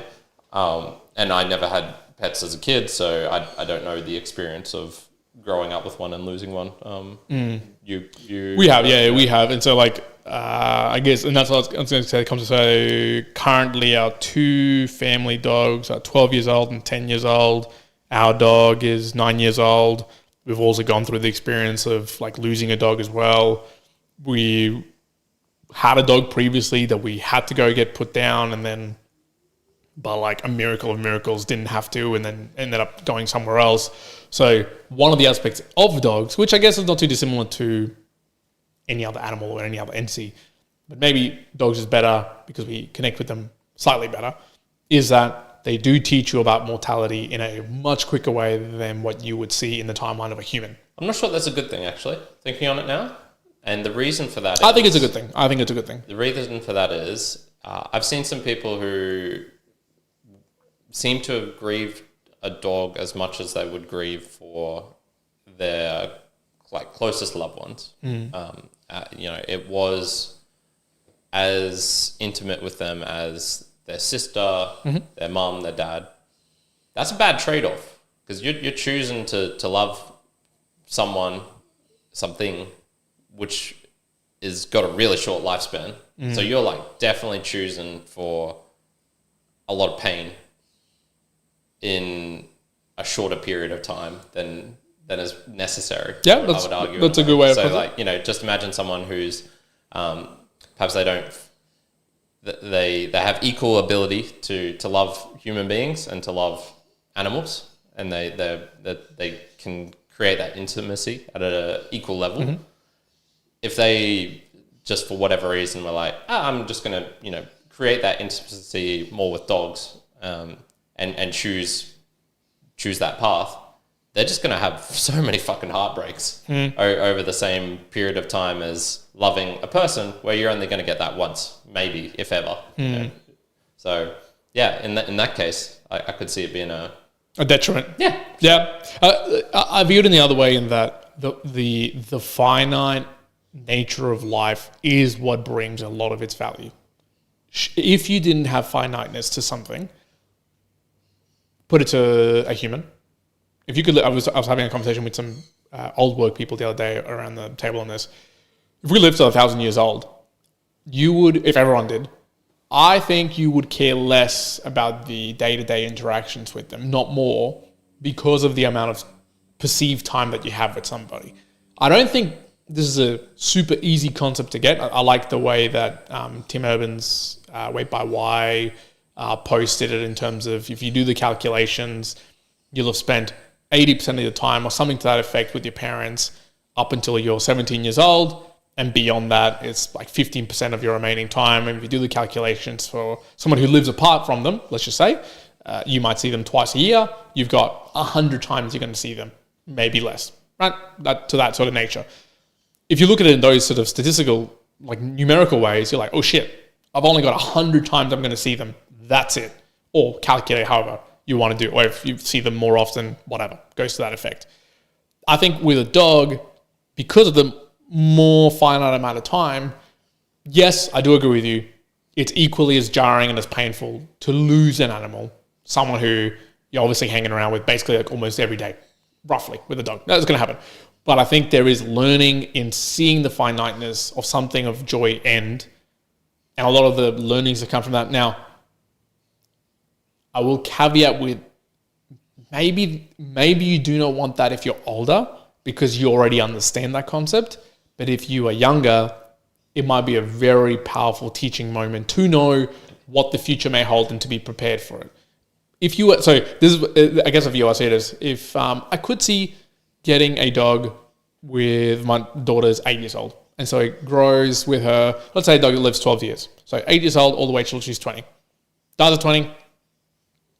never had pets as a kid, so I don't know the experience of growing up with one and losing one. We have. And so I guess, and that's what I was going to say, comes to say, currently our 2 family dogs are 12 years old and 10 years old. Our dog is 9 years old. We've also gone through the experience of losing a dog as well. We had a dog previously that we had to go get put down, and then but like a miracle of miracles didn't have to and then ended up going somewhere else. So one of the aspects of dogs, which I guess is not too dissimilar to any other animal or any other entity, but maybe dogs is better because we connect with them slightly better, is that they do teach you about mortality in a much quicker way than what you would see in the timeline of a human. I'm not sure that's a good thing, actually, thinking on it now. And the reason for that I think it's a good thing. I think it's a good thing. The reason for that is I've seen some people who seem to have grieved a dog as much as they would grieve for their like closest loved ones. It was as intimate with them as their sister, their mum, their dad. That's a bad trade-off because you're choosing to love someone, something which is got a really short lifespan. So you're like definitely choosing for a lot of pain in a shorter period of time than is necessary. Yeah, I would argue that's a good way of putting it. So just imagine someone who's perhaps they have equal ability to love human beings and to love animals, and they can create that intimacy at an equal level. If they just for whatever reason were like, I'm just going to create that intimacy more with dogs, and choose that path, they're just going to have so many fucking heartbreaks over the same period of time as loving a person, where you're only going to get that once, maybe, if ever. So, yeah, in that case, I could see it being a detriment. Yeah. Yeah. I view it in the other way, in that the finite nature of life is what brings a lot of its value. If you didn't have finiteness to something, put it to a human. If you could, I was having a conversation with some old work people the other day around the table on this. If we lived to 1,000 years old, you would, if everyone did, I think you would care less about the day-to-day interactions with them, not more, because of the amount of perceived time that you have with somebody. I don't think this is a super easy concept to get. I like the way that Tim Urban's Weight by Y posted it, in terms of, if you do the calculations, you'll have spent 80% of your time or something to that effect with your parents up until you're 17 years old. And beyond that, it's like 15% of your remaining time. And if you do the calculations for someone who lives apart from them, let's just say, you might see them twice a year. You've got 100 times you're going to see them, maybe less, right? To that sort of nature. If you look at it in those sort of statistical, like numerical ways, you're like, oh shit, I've only got 100 times I'm going to see them. That's it. Or calculate however you want to do, or if you see them more often, whatever, goes to that effect. I think with a dog, because of the more finite amount of time, yes, I do agree with you. It's equally as jarring and as painful to lose an animal, someone who you're obviously hanging around with basically like almost every day, roughly, with a dog. That's going to happen. But I think there is learning in seeing the finiteness of something of joy end, and a lot of the learnings that come from that. Now, I will caveat with maybe you do not want that if you're older, because you already understand that concept. But if you are younger, it might be a very powerful teaching moment to know what the future may hold and to be prepared for it. If you were, so this is, I guess, if you, I see it as, if I could see getting a dog with my daughter's 8 years old, and so it grows with her. Let's say a dog that lives 12 years, so 8 years old all the way till she's 20. Dies at 20.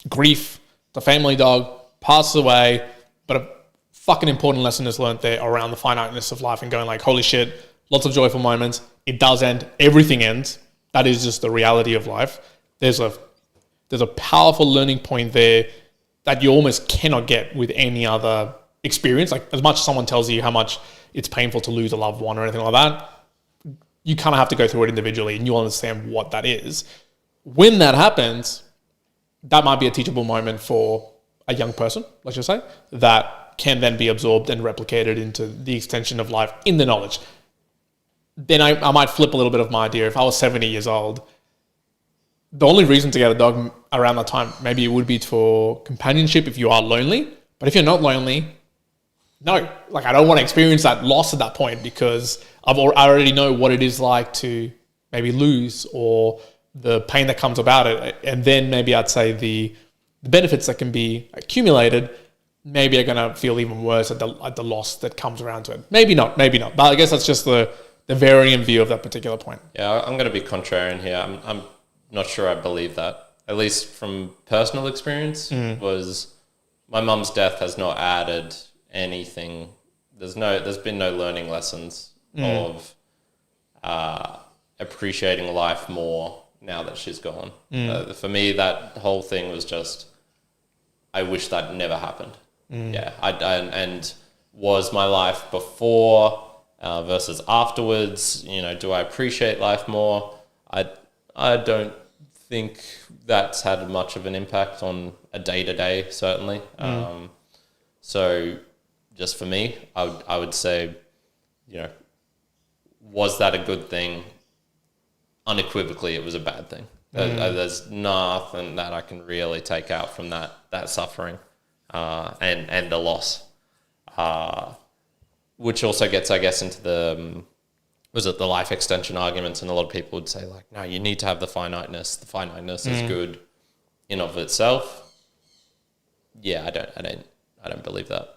Grief. The family dog passes away, but a fucking important lesson is learned there around the finiteness of life, and going like, holy shit, lots of joyful moments. It does end. Everything ends. That is just the reality of life. There's a powerful learning point there that you almost cannot get with any other experience. Like, as much as someone tells you how much it's painful to lose a loved one or anything like that, you kind of have to go through it individually, and you'll understand what that is. When that happens, that might be a teachable moment for a young person, let's just say, that can then be absorbed and replicated into the extension of life in the knowledge. Then I might flip a little bit of my idea. If I was 70 years old, the only reason to get a dog around that time, maybe it would be for companionship if you are lonely. But if you're not lonely, no. Like, I don't want to experience that loss at that point, because I already know what it is like to maybe lose or the pain that comes about it, and then maybe I'd say the benefits that can be accumulated maybe are going to feel even worse at the loss that comes around to it. Maybe not. But I guess that's just the varying view of that particular point. Yeah, I'm going to be contrarian here. I'm not sure I believe that. At least from personal experience, was my mum's death has not added anything. There's been no learning lessons of appreciating life more now that she's gone. For me, that whole thing was just, I wish that never happened. Yeah, and was my life before versus afterwards, do I appreciate life more? I don't think that's had much of an impact on a day-to-day, certainly. So just for me, I would say, was that a good thing? Unequivocally, it was a bad thing. There's nothing that I can really take out from that suffering and the loss, which also gets, I guess, into the the life extension arguments, and a lot of people would say like, no, you need to have the finiteness. The finiteness is good in of itself. Yeah, I don't believe that.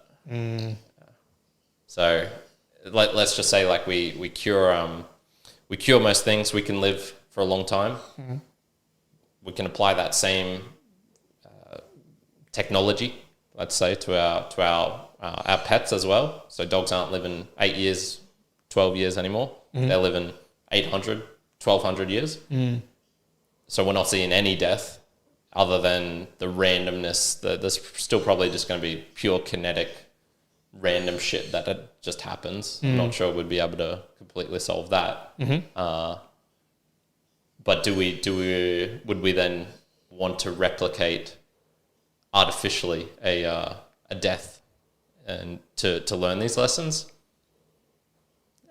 So let's just say like we cure most things. We can live for a long time. We can apply that same technology, let's say, to our pets as well. So dogs aren't living 8 years, 12 years anymore. They're living 800, 1200 years. So we're not seeing any death other than the randomness. There's still probably just going to be pure kinetic random shit that it just happens. I'm not sure we'd be able to completely solve that. But would we then want to replicate artificially a death and to learn these lessons?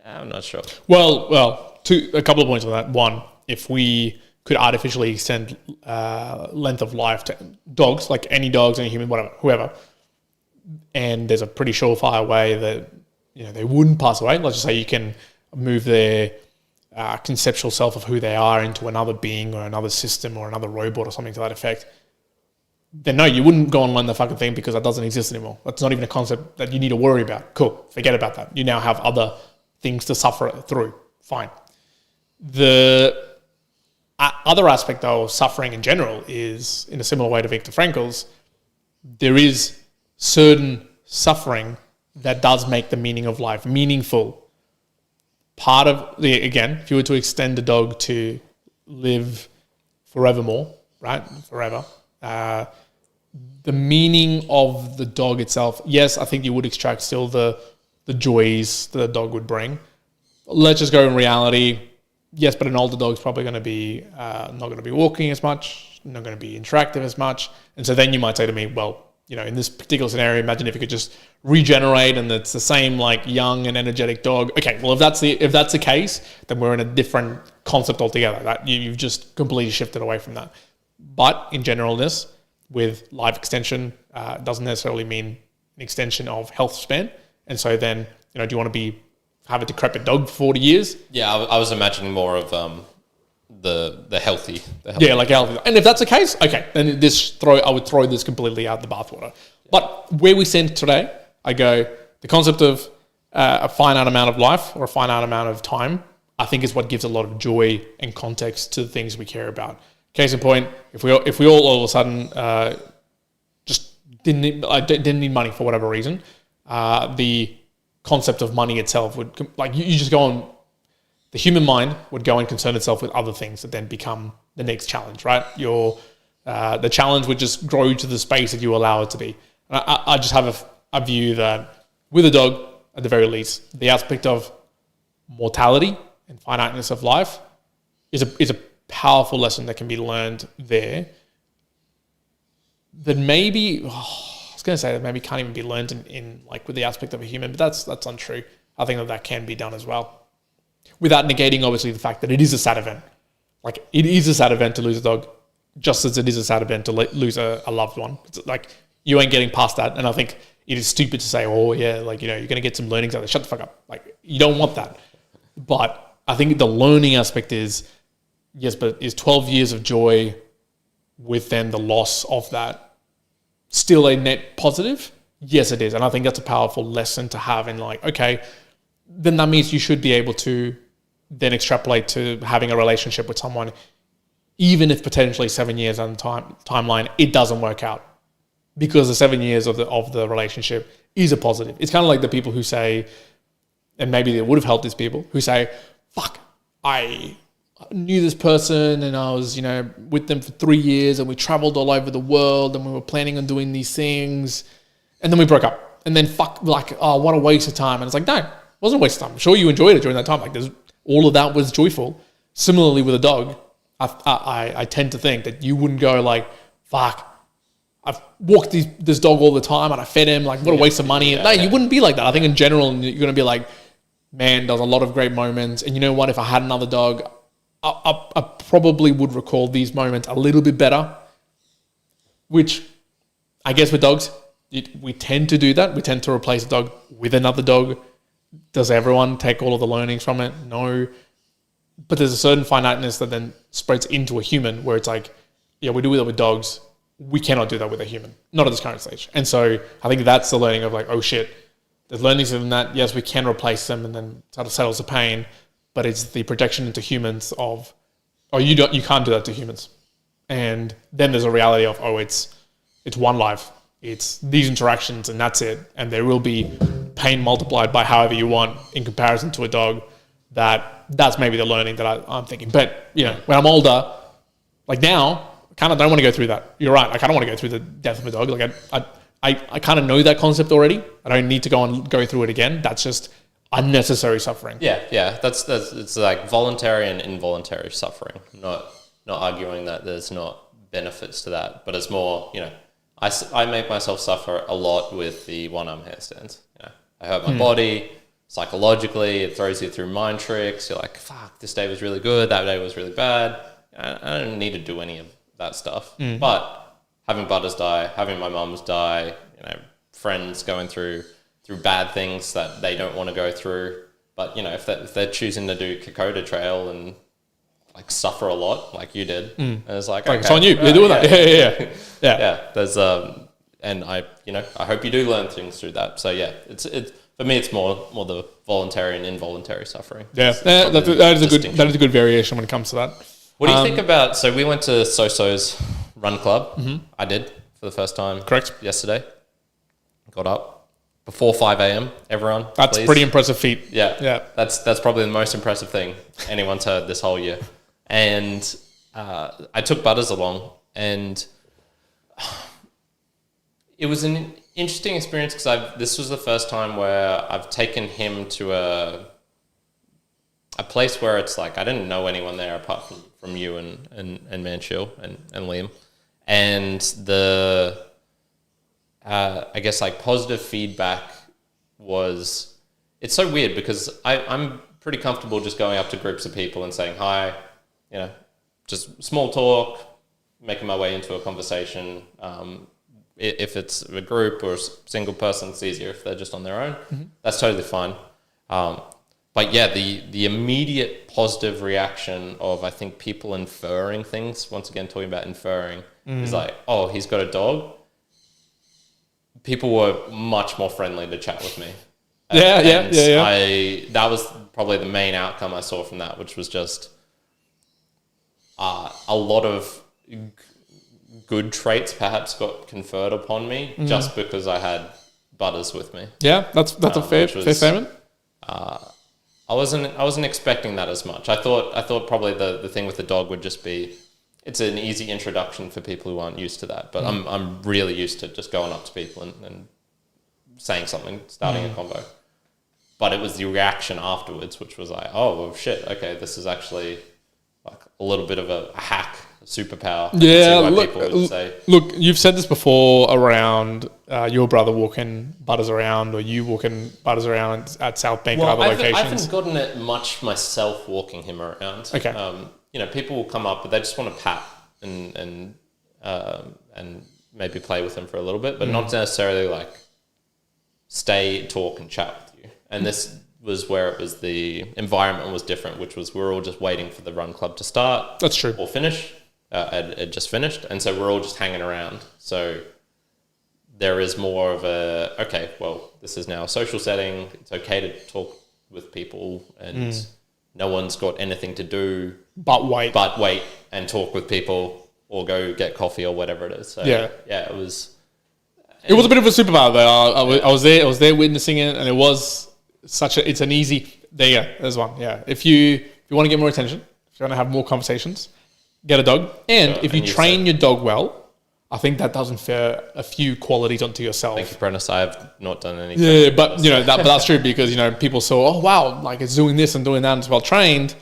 I'm not sure. Well, a couple of points on that. One, if we could artificially extend length of life to dogs, like any dogs, any human, whatever, whoever, and there's a pretty surefire way that they wouldn't pass away. Let's just say you can move their conceptual self of who they are into another being or another system or another robot or something to that effect. Then no, you wouldn't go and learn the fucking thing because that doesn't exist anymore. That's not even a concept that you need to worry about. Cool, forget about that. You now have other things to suffer through. Fine. The other aspect, though, of suffering in general is, in a similar way to Viktor Frankl's, there is certain suffering that does make the meaning of life meaningful. Part of again, if you were to extend a dog to live forevermore, right, forever, the meaning of the dog itself, yes, I think you would extract still the joys that a dog would bring. Let's just go in reality. Yes, but an older dog's probably going to be not going to be walking as much, not going to be interactive as much. And so then you might say to me, well, in this particular scenario, imagine if you could just regenerate and it's the same like young and energetic dog. Okay, well, if that's the case, then we're in a different concept altogether. That you've just completely shifted away from that. But in generalness, with life extension, doesn't necessarily mean an extension of health span. And so then, do you want to have a decrepit dog for 40 years? Yeah, I was imagining more of the healthy. Yeah, like healthy. And if that's the case, okay, then I would throw this completely out the bathwater. Yeah. But where we stand today, I go, the concept of a finite amount of life or a finite amount of time, I think is what gives a lot of joy and context to the things we care about. Case in point, if we all of a sudden just didn't need money for whatever reason, the concept of money itself would, like, you just go on, the human mind would go and concern itself with other things that then become the next challenge, right? The challenge would just grow to the space that you allow it to be. And I just have a view that with a dog, at the very least, the aspect of mortality and finiteness of life is a powerful lesson that can be learned there that maybe, I was going to say that maybe can't even be learned in like with the aspect of a human, but that's untrue. I think that can be done as well, without negating obviously the fact that it is a sad event. Like, it is a sad event to lose a dog, just as it is a sad event to lose a loved one. It's like, you ain't getting past that. And I think it is stupid to say, oh yeah, like, you're going to get some learnings out of it. Shut the fuck up. Like, you don't want that. But I think the learning aspect is Yes, but is 12 years of joy with then the loss of that still a net positive? Yes, it is. And I think that's a powerful lesson to have in like, okay, then that means you should be able to then extrapolate to having a relationship with someone, even if potentially 7 years on the timeline, it doesn't work out. Because the 7 years of the relationship is a positive. It's kind of like the people who say, and maybe it would have helped these people, who say, fuck, I knew this person and I was, with them for 3 years and we traveled all over the world and we were planning on doing these things and then we broke up. And then what a waste of time. And it's like, no, it wasn't a waste of time. I'm sure you enjoyed it during that time. Like all of that was joyful. Similarly with a dog, I tend to think that you wouldn't go like, fuck, I've walked this dog all the time and I fed him, like what a waste of money. No, you wouldn't be like that. I think in general, you're going to be like, man, there was a lot of great moments. And you know what? If I had another dog, I probably would recall these moments a little bit better, which I guess with dogs, we tend to do that. We tend to replace a dog with another dog. Does everyone take all of the learnings from it? No. But there's a certain finiteness that then spreads into a human where it's like, yeah, we do that with dogs. We cannot do that with a human, not at this current stage. And so I think that's the learning of like, oh shit, there's learnings in that. Yes, we can replace them and then sort of settles the pain, but it's the projection into humans of, oh, you can't do that to humans. And then there's a reality of, oh, it's one life. It's these interactions and that's it. And there will be pain multiplied by however you want in comparison to a dog. That's maybe the learning that I'm thinking. But, when I'm older, like now, I kind of don't want to go through that. You're right. Like I don't want to go through the death of a dog. Like I kind of know that concept already. I don't need to go through it again. That's just unnecessary suffering. Yeah. That's it's like voluntary and involuntary suffering. Not arguing that there's not benefits to that, but it's more, I make myself suffer a lot with the one-arm handstands. I hurt my body psychologically. It throws you through mind tricks. You're like, fuck, this day was really good. That day was really bad. I don't need to do any of that stuff. But having Butters die, having my mum's die, friends going through bad things that they don't want to go through. But, if they're choosing to do Kokoda Trail and like suffer a lot like you did, and it's like, okay, it's on you. You're doing that. Yeah. Yeah. There's and I hope you do learn things through that. So yeah, it's for me, it's more the voluntary and involuntary suffering. Yeah, that is a good variation when it comes to that. What do you think about? So we went to Soso's run club. I did for the first time. Correct. Yesterday, got up before 5 a.m. Everyone, that's a pretty impressive feat. Yeah. That's probably the most impressive thing anyone's heard this whole year. And I took Butters along, and it was an interesting experience because this was the first time where I've taken him to a place where it's like I didn't know anyone there apart from you and Manshil and Liam, and the I guess like positive feedback was, it's so weird because I'm pretty comfortable just going up to groups of people and saying hi, just small talk, making my way into a conversation. If it's a group or a single person, it's easier. If they're just on their own, that's totally fine. But yeah, the immediate positive reaction of, I think, people inferring things, once again, talking about inferring, is like, oh, he's got a dog. People were much more friendly to chat with me. Yeah. That was probably the main outcome I saw from that, which was just a lot of good traits perhaps got conferred upon me just because I had Butters with me. Yeah, that's a fair statement. I wasn't expecting that as much. I thought probably the thing with the dog would just be, it's an easy introduction for people who aren't used to that. But I'm really used to just going up to people and saying something, starting a convo. But it was the reaction afterwards, which was like, oh well, shit, okay, this is actually like a little bit of a hack, a superpower. Yeah, look, you've said this before around your brother walking Butters around, or you walking Butters around at South Bank and other locations. I haven't gotten it much myself walking him around. Okay. People will come up, but they just want to pat and maybe play with him for a little bit, but not necessarily like stay, talk, and chat with you. And was where it was the environment was different, which was we're all just waiting for the run club to start. That's true. Or finish. It just finished. And so we're all just hanging around. So there is more of a, okay, well, this is now a social setting. It's okay to talk with people and no one's got anything to do But wait. and talk with people or go get coffee or whatever it is. So Yeah. it was It was a bit of a superpower though. I was there witnessing it, and it was it's an easy. There you go. There's one. Yeah. If you want to get more attention, if you want to have more conversations, get a dog. And if you train your dog well, I think that does infer a few qualities onto yourself. Thank you, Prentice. I have not done anything. Yeah, but that's true because people saw, oh wow, like it's doing this and doing that and it's well trained.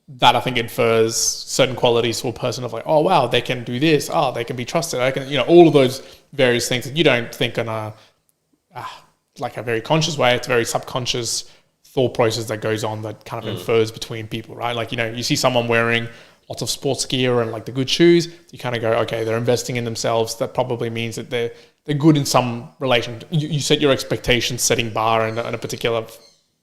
That I think infers certain qualities for a person of like, oh wow, they can do this. Oh, they can be trusted. I can, all of those various things that you don't think on a like a very conscious way. It's a very subconscious thought process that goes on that kind of infers between people, right? Like you see someone wearing lots of sports gear and like the good shoes, you kind of go, okay, they're investing in themselves. That probably means that they're good in some relation. You set your expectations, setting bar in a particular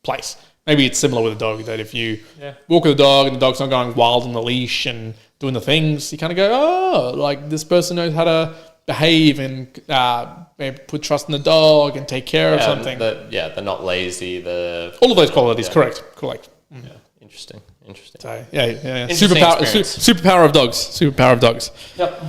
place. Maybe it's similar with a dog, that if you walk with a dog and the dog's not going wild on the leash and doing the things, you kind of go, oh, like this person knows how to behave and maybe put trust in the dog and take care of something. They're not lazy. All of those qualities, correct. Yeah, interesting. So, yeah. Interesting Superpower of dogs. Yep.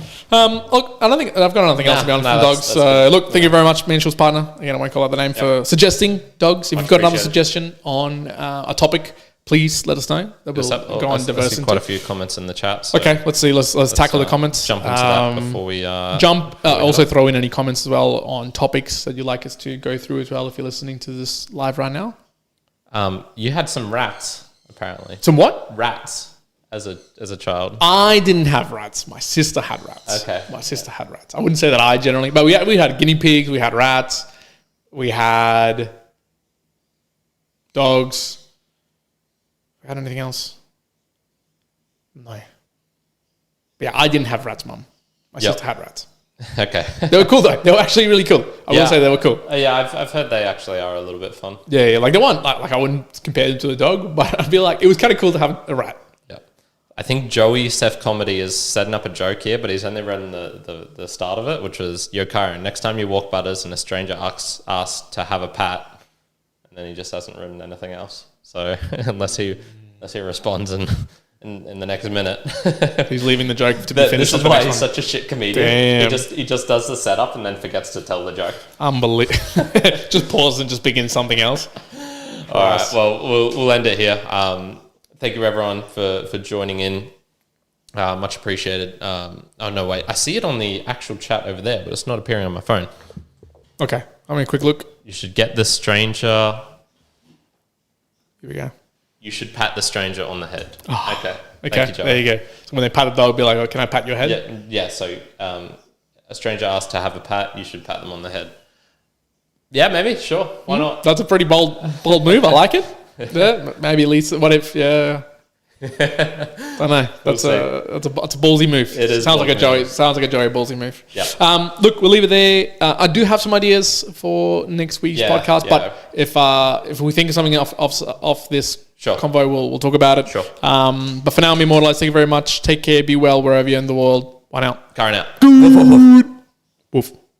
Look, I don't think I've got anything else to be honest from dogs. Look, thank you very much, me and Shul's partner. Again, I won't call out the name for suggesting dogs. If you've got another suggestion on a topic, please let us know. That we'll go on diverse into. Quite a few comments in the chat. So okay, let's see. Let's tackle the comments. Jump into that before we also throw in any comments as well on topics that you'd like us to go through as well if you're listening to this live right now. You had some rats. Apparently. Some what? Rats as a child. I didn't have rats. My sister had rats. Okay. My sister had rats. I wouldn't say that I generally, but we had guinea pigs, we had rats, we had dogs. We had anything else? No. But yeah, I didn't have rats, Mum. My sister had rats. Okay. They were cool though. They were actually really cool. I will say they were cool. I've heard they actually are a little bit fun. Yeah. Like they weren't like I wouldn't compare them to a dog, but I feel like it was kind of cool to have a rat. Yeah. I think Joey Seth Comedy is setting up a joke here, but he's only read the start of it, which was, yo, Kyrin, next time you walk Butters and a stranger asks to have a pat, and then he just hasn't written anything else. So unless he responds in the next minute. He's leaving the joke to be finished. This is why he's such a shit comedian. Damn. He just does the setup and then forgets to tell the joke. Unbelievable. Just pause and just begin something else. All right. Well, we'll end it here. Thank you everyone for joining in. Much appreciated. Oh no, wait. I see it on the actual chat over there, but it's not appearing on my phone. Okay. I'm going to quick look. You should get the stranger. Here we go. You should pat the stranger on the head. Oh, okay. Thank you, Joey. There you go. So when they pat the dog, be like, oh, can I pat your head? Yeah. So a stranger asks to have a pat, you should pat them on the head. Yeah, maybe. Sure. Why not? That's a pretty bold move. I like it. Yeah. Maybe at least. What if? Yeah. I don't know. That's a ballsy move. It is. Sounds like a Joey ballsy move. Yeah. Look, we'll leave it there. I do have some ideas for next week's podcast, but if we think of something off this convo, we'll talk about it. Sure. But for now, I'm Immortalized. Thank you very much. Take care. Be well wherever you're in the world. One out. Kyrin out. Good. Woof.